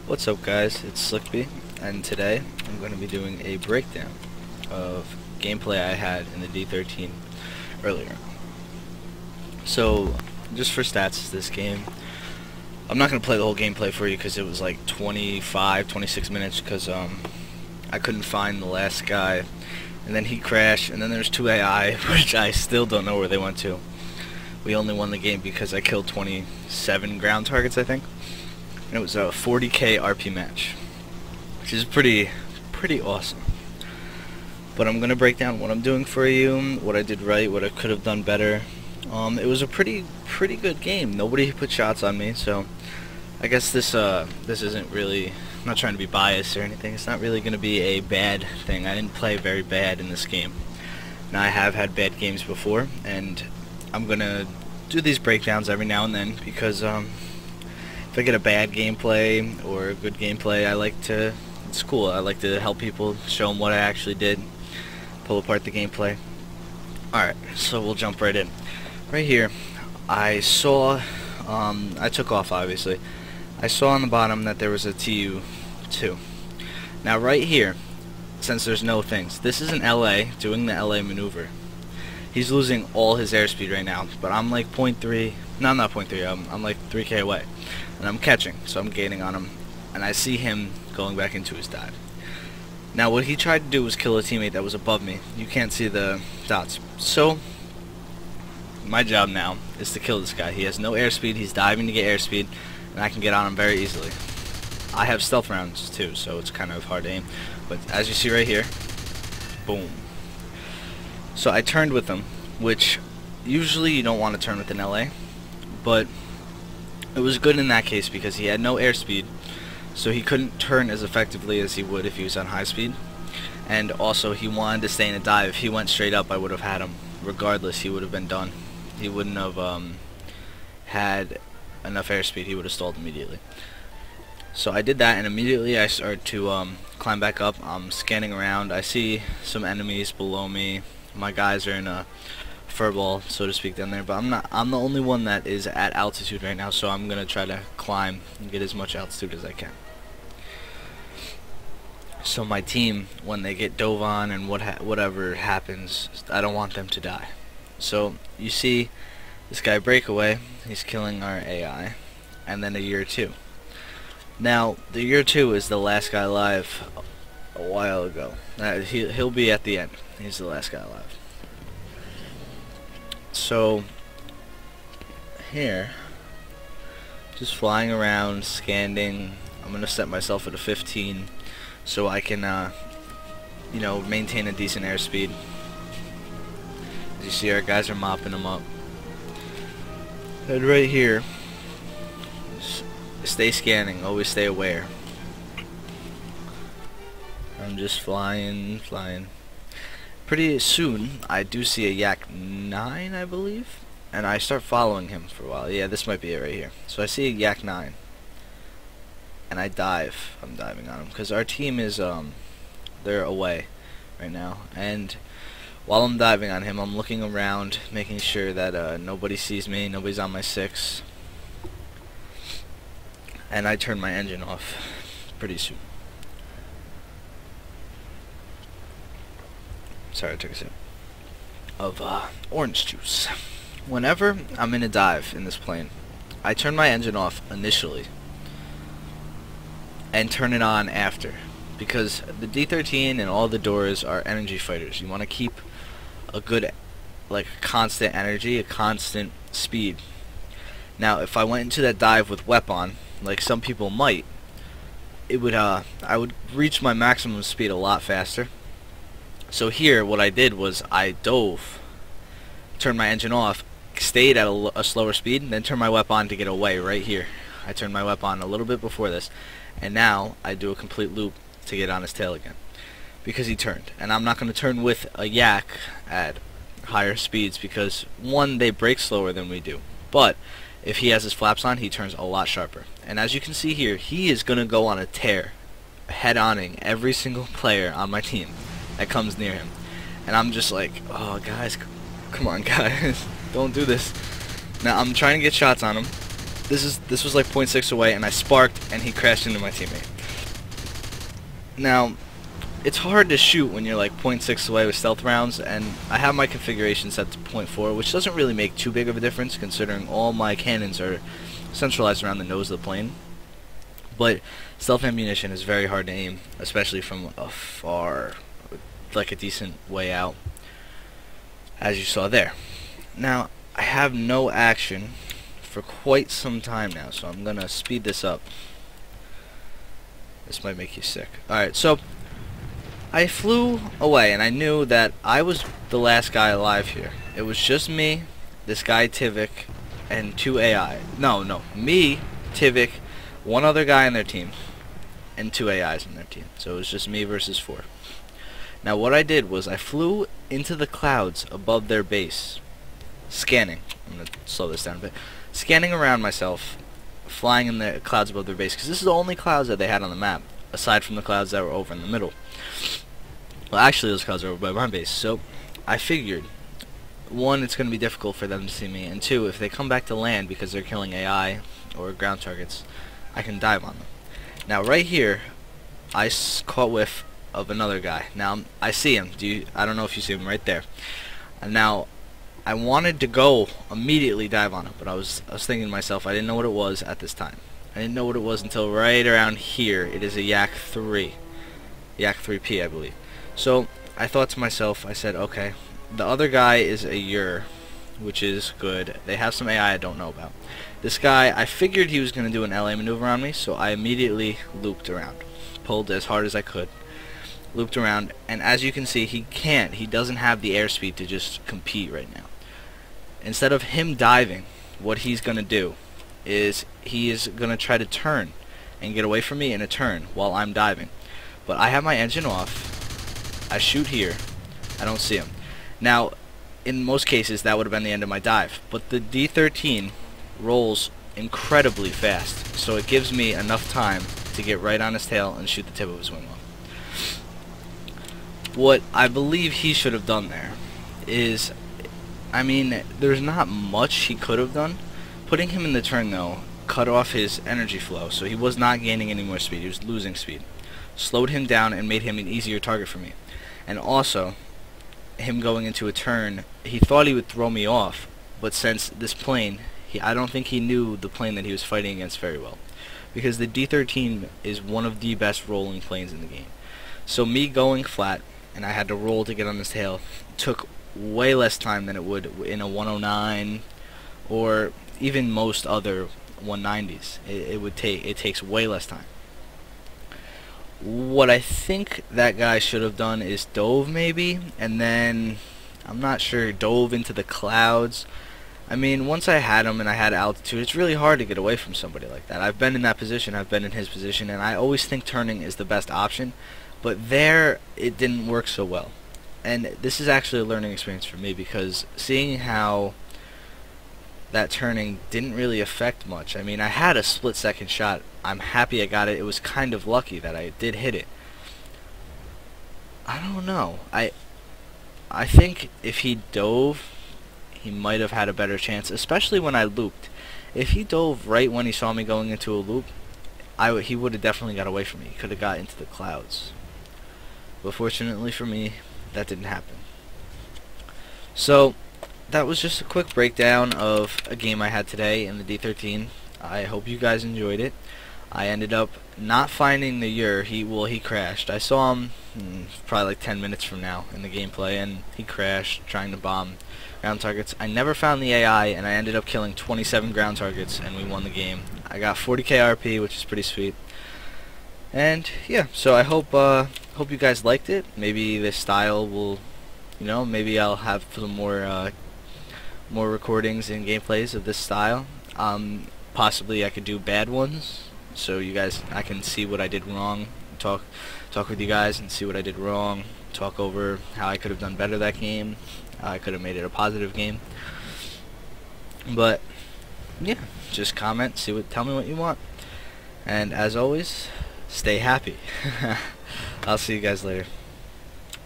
What's up guys, it's Slickby, and today I'm going to be doing a breakdown of gameplay I had in the D-13 earlier. So, just for stats, this game, I'm not going to play the whole gameplay for you because it was like 26 minutes because I couldn't find the last guy, and then he crashed, and then there's 2 AI, which I still don't know where they went to. We only won the game because I killed 27 ground targets, I think. And it was a 40k RP match, which is pretty awesome. But I'm gonna break down what I'm doing for you, what I did right, what I could have done better. It was a pretty good game. Nobody put shots on me, so I guess this isn't really. I'm not trying to be biased or anything. It's not really gonna be a bad thing. I didn't play very bad in this game. Now I have had bad games before, and I'm gonna do these breakdowns every now and then because if I get a bad gameplay or a good gameplay, it's cool. I like to help people, show them what I actually did, pull apart the gameplay. Alright, so we'll jump right in. Right here, I saw, I took off obviously. I saw on the bottom that there was a TU-2. Now right here, since there's no things, this is an LA doing the LA maneuver. He's losing all his airspeed right now, but I'm like 0.3, no I'm not 0.3, I'm like 3k away. And I'm catching, so I'm gaining on him, and I see him going back into his dive. Now what he tried to do was kill a teammate that was above me. You can't see the dots. So my job now is to kill this guy. He has no airspeed, he's diving to get airspeed, and I can get on him very easily. I have stealth rounds too, so it's kind of hard to aim. But as you see right here, boom. So I turned with him, which usually you don't want to turn with an LA, but it was good in that case because he had no airspeed, so he couldn't turn as effectively as he would if he was on high speed. And also he wanted to stay in a dive. If he went straight up, I would have had him. Regardless, he would have been done. He wouldn't have had enough airspeed. He would have stalled immediately. So I did that, and immediately I started to climb back up. I'm scanning around. I see some enemies below me. My guys are in a furball, so to speak, down there, but I'm the only one that is at altitude right now, so I'm gonna try to climb and get as much altitude as I can. So my team, when they get dove on and whatever happens, I don't want them to die. So you see this guy breakaway, he's killing our AI, and then a year 2. Now the year 2 is the last guy alive a while ago. He'll be at the end. He's the last guy alive. So here, just flying around, scanning. I'm gonna set myself at a 15 so I can you know, maintain a decent airspeed. As you see, our guys are mopping them up. And right here, stay scanning, always stay aware. I'm just flying. Pretty soon, I do see a Yak 9, I believe, and I start following him for a while. Yeah, this might be it right here. So I see a Yak 9, and I dive. I'm diving on him because our team is they're away right now. And while I'm diving on him, I'm looking around, making sure that nobody sees me, nobody's on my 6, and I turn my engine off pretty soon. Sorry, I took a sip of orange juice. Whenever I'm in a dive in this plane, I turn my engine off initially and turn it on after, because the D-13 and all the doors are energy fighters. You want to keep a good, like, constant energy, a constant speed. Now, if I went into that dive with WEP on, like some people might, it would I would reach my maximum speed a lot faster. So here, what I did was I dove, turned my engine off, stayed at a slower speed, and then turned my WEP on to get away right here. I turned my WEP on a little bit before this, and now I do a complete loop to get on his tail again, because he turned. And I'm not going to turn with a Yak at higher speeds because, one, they brake slower than we do, but if he has his flaps on, he turns a lot sharper. And as you can see here, he is going to go on a tear, head-oning every single player on my team that comes near him. And I'm just like, oh guys, come on guys, don't do this. Now I'm trying to get shots on him, this was like 0.6 away, and I sparked, and he crashed into my teammate. Now, it's hard to shoot when you're like 0.6 away with stealth rounds, and I have my configuration set to 0.4, which doesn't really make too big of a difference considering all my cannons are centralized around the nose of the plane. But stealth ammunition is very hard to aim, especially from afar, like a decent way out, as you saw there. Now, I have no action for quite some time now, so I'm gonna speed this up. This might make you sick. Alright, so I flew away, and I knew that I was the last guy alive here. It was just me, this guy Tivik, and 2 AI. No, me, Tivik, one other guy in their team, and 2 AIs in their team. So it was just me versus 4. Now what I did was I flew into the clouds above their base, scanning. I'm going to slow this down a bit. Scanning around myself, flying in the clouds above their base, because this is the only clouds that they had on the map, aside from the clouds that were over in the middle. Well, actually those clouds are over by my base, so I figured, 1, it's going to be difficult for them to see me, and 2, if they come back to land because they're killing AI or ground targets, I can dive on them. Now right here, I caught whiff of another guy. Now I see him. I don't know if you see him right there. And now I wanted to go immediately dive on him, but I was thinking to myself, I didn't know what it was at this time. I didn't know what it was until right around here. It is a Yak 3, Yak 3P, I believe. So I thought to myself, I said, okay, the other guy is a Ur, which is good. They have some AI I don't know about. This guy, I figured he was going to do an LA maneuver on me, so I immediately looped around. Pulled as hard as I could. Looped around, and as you can see, he can't. He doesn't have the airspeed to just compete right now. Instead of him diving, what he's going to do is he is going to try to turn and get away from me in a turn while I'm diving. But I have my engine off. I shoot here. I don't see him. Now, in most cases, that would have been the end of my dive. But the D-13 rolls incredibly fast, so it gives me enough time to get right on his tail and shoot the tip of his wing off. What I believe he should have done there is, I mean, there's not much he could have done. Putting him in the turn, though, cut off his energy flow, so he was not gaining any more speed. He was losing speed. Slowed him down and made him an easier target for me. And also, him going into a turn, he thought he would throw me off, but since this plane, I don't think he knew the plane that he was fighting against very well, because the D-13 is one of the best rolling planes in the game. So me going flat, and I had to roll to get on his tail, took way less time than it would in a 109 or even most other 190s. It takes way less time. What I think that guy should have done is dove maybe, and then I'm not sure, dove into the clouds. I mean, once I had him and I had altitude, it's really hard to get away from somebody like that. I've been in that position, I've been in his position, and I always think turning is the best option, but there it didn't work so well. And this is actually a learning experience for me, because seeing how that turning didn't really affect much. I mean, I had a split-second shot. I'm happy I got it. It was kind of lucky that I did hit it. I don't know. I think if he dove, he might have had a better chance, especially when I looped. If he dove right when he saw me going into a loop, he would have definitely got away from me. He could have got into the clouds. But fortunately for me, that didn't happen. So that was just a quick breakdown of a game I had today in the D-13. I hope you guys enjoyed it. I ended up not finding the Ur. He crashed. I saw him probably like 10 minutes from now in the gameplay, and he crashed trying to bomb ground targets. I never found the AI, and I ended up killing 27 ground targets, and we won the game. I got 40k RP, which is pretty sweet. And yeah, so I hope you guys liked it. Maybe this style will, you know, maybe I'll have some more recordings and gameplays of this style. Possibly I could do bad ones, so you guys, I can see what I did wrong, talk with you guys and see what I did wrong, talk over how I could have done better that game, how I could have made it a positive game. But yeah, just comment, tell me what you want, and as always, stay happy. I'll see you guys later.